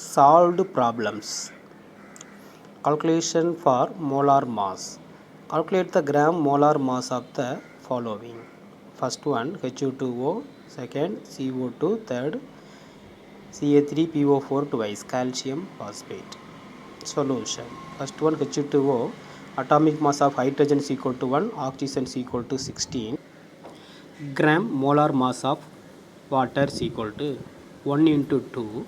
Solved problems. Calculation for molar mass. Calculate the gram molar mass of the following. First one Hu2O, second CO2, third Ca3PO4 twice calcium phosphate. Solution. First one Hu2O, atomic mass of hydrogen is equal to 1, oxygen is equal to 16. Gram molar mass of water is equal to 1 into 2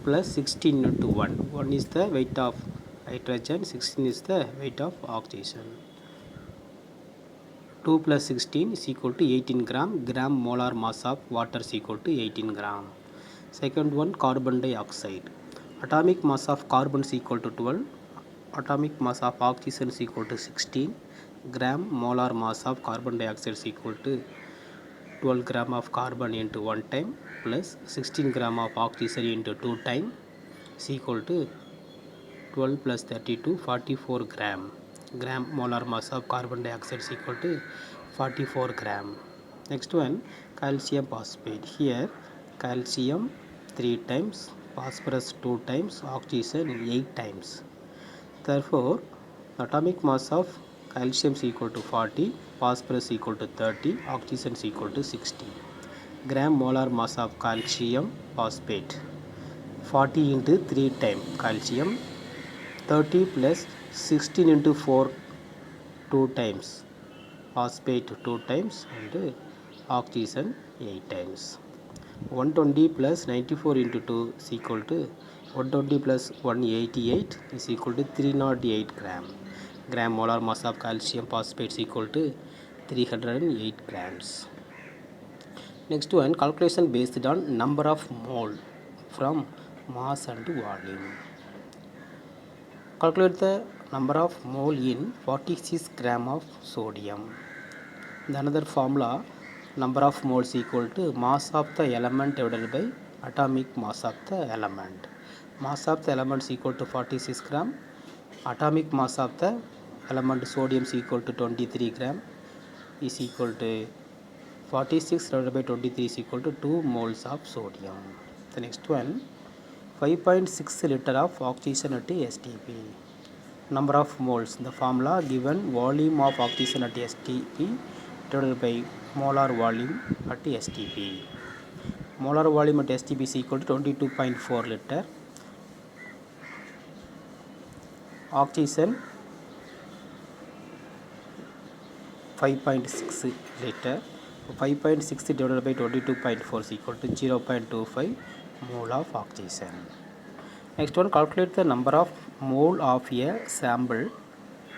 plus 16 into 1. 1 is the weight of hydrogen, 16 is the weight of oxygen. 2 plus 16 is equal to 18 gram. Gram molar mass of water is equal to 18 gram. Second one, carbon dioxide. Atomic mass of carbon is equal to 12. Atomic mass of oxygen is equal to 16. Gram molar mass of carbon dioxide is equal to 12 gram of carbon into 1 time plus 16 gram of oxygen into 2 time is equal to 12 plus 32 44 gram. Gram molar mass of carbon dioxide is equal to 44 gram. Next one, calcium phosphate. Here calcium 3 times, phosphorus 2 times, oxygen 8 times. Therefore atomic mass of calcium is equal to 40, phosphorus equal to 30, oxygen is equal to 60. Gram molar mass of calcium phosphate 40 into 3 times calcium, 30 plus 16 into 4 2 times, phosphate 2 times and oxygen 8 times. 120 plus 94 into 2 is equal to 120 plus 188 is equal to 308 gram. Gram molar mass of calcium phosphate is equal to 308 grams. Next one, calculation based on number of mole from mass and volume. Calculate the number of mole in 46 gram of sodium. The another formula, number of moles equal to mass of the element divided by atomic mass of the element. Mass of the element is equal to 46 gram. Atomic mass of the element sodium is equal to 23 gram is equal to 46 divided by 23 is equal to 2 moles of sodium. The next one, 5.6 liter of oxygen at STP. Number of moles, the formula given volume of oxygen at STP divided by molar volume at STP. Molar volume at STP is equal to 22.4 liter. Oxygen 5.6 liter. 5.6 divided by 22.4 is equal to 0.25 mole of oxygen. Next one, calculate the number of mole of a sample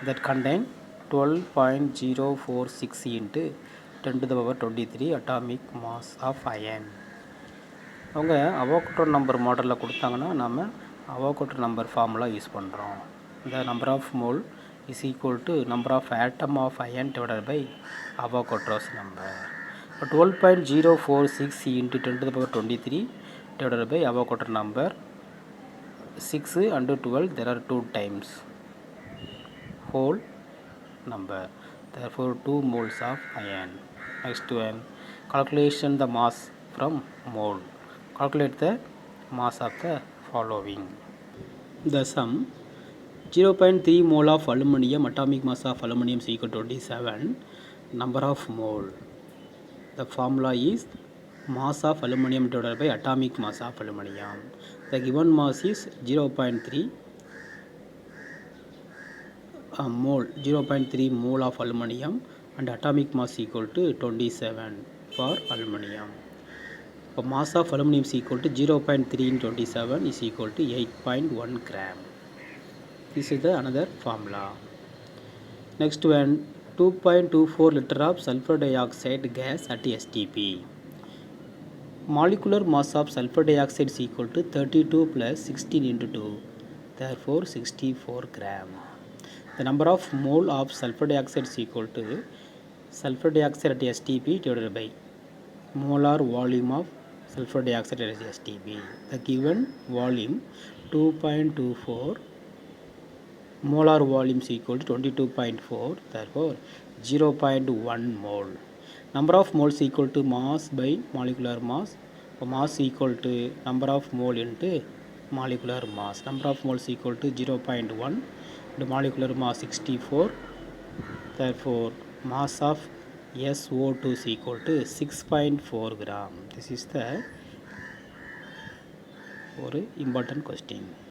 that contain 12.046 into 10 to the power 23 atomic mass of iron. அவங்க அவோகட்ரோ number மாடலில் கொடுத்தாங்கன்னா நம்ம அவோகட்ரோ number formula use பண்ணுறோம். இந்த number of mole is equal to number of atom of iron divided by Avogadro's number. இப்போ 12.046 into 10 to the power 23 divided by Avogadro number 6 and 12, there are 2 times whole number, therefore 2 moles of iron. Next one, calculation the mass from mole. Calculate the mass of the following. The sum, 0.3 mole of aluminum, atomic mass of aluminum is equal to 27, number of mole. The formula is mass of aluminum divided by atomic mass of aluminum. The given mass is 0.3 mole, 0.3 mole of aluminum and atomic mass equal to 27 for aluminum. So mass of aluminum is equal to 0.3 in 27 is equal to 8.1 gram. This is the another formula. Next one, 2.24 liter of sulfur dioxide gas at STP. Molecular mass of sulfur dioxide is equal to 32 plus 16 into 2, therefore 64 gram. The number of mole of sulfur dioxide is equal to sulfur dioxide at STP divided by molar volume of sulfur dioxide at STP. The given volume 2.24, molar volume is equal to 22.4, therefore 0.1 mole. Number of moles equal to mass by molecular mass. So mass equal to number of mole into molecular mass. Number of moles equal to 0.1. The molecular mass 64. Therefore, mass of SO2 is equal to 6.4 gram. This is the important question.